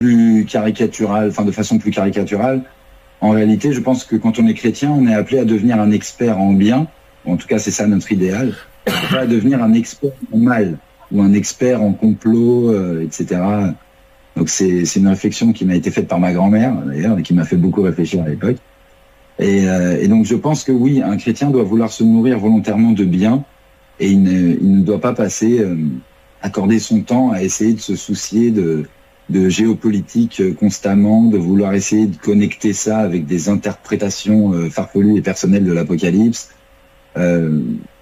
plus caricaturale, enfin de façon plus caricaturale, en réalité, je pense que quand on est chrétien, on est appelé à devenir un expert en bien. En tout cas, c'est ça notre idéal. Pas à devenir un expert en mal ou un expert en complot, etc. Donc c'est une réflexion qui m'a été faite par ma grand-mère d'ailleurs et qui m'a fait beaucoup réfléchir à l'époque. Et donc je pense que oui, un chrétien doit vouloir se nourrir volontairement de bien et il ne doit pas accorder son temps à essayer de se soucier de géopolitique constamment, de vouloir essayer de connecter ça avec des interprétations farfelues et personnelles de l'Apocalypse.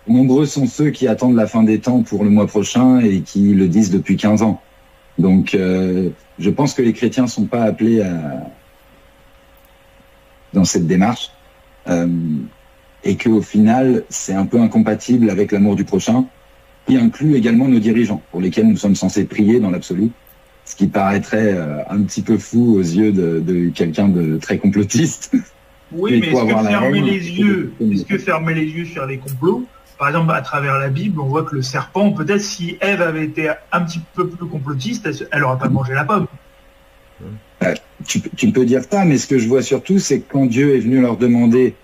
Nombreux sont ceux qui attendent la fin des temps pour le mois prochain et qui le disent depuis 15 ans. Donc, je pense que les chrétiens sont pas appelés dans cette démarche et qu'au final, c'est un peu incompatible avec l'amour du prochain, qui inclut également nos dirigeants, pour lesquels nous sommes censés prier dans l'absolu, ce qui paraîtrait un petit peu fou aux yeux de quelqu'un de très complotiste. Oui, mais est-ce que fermer les yeux sur les complots, par exemple, à travers la Bible, on voit que le serpent, peut-être si Ève avait été un petit peu plus complotiste, elle n'aurait pas mangé la pomme. Tu peux dire ça, mais ce que je vois surtout, c'est que quand Dieu est venu leur demander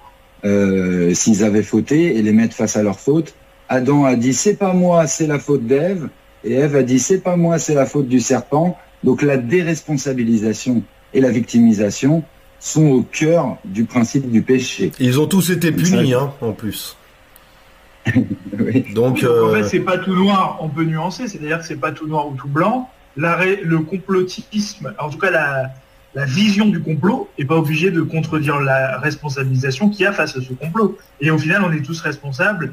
s'ils avaient fauté et les mettre face à leur faute, Adam a dit « c'est pas moi, c'est la faute d'Ève », et Ève a dit « c'est pas moi, c'est la faute du serpent ». Donc la déresponsabilisation et la victimisation sont au cœur du principe du péché. Ils ont tous été punis, en plus. Oui. Donc, en fait, c'est pas tout noir, on peut nuancer, c'est-à-dire que c'est pas tout noir ou tout blanc. Le complotisme, en tout cas la vision du complot, n'est pas obligée de contredire la responsabilisation qu'il y a face à ce complot. Et au final, on est tous responsables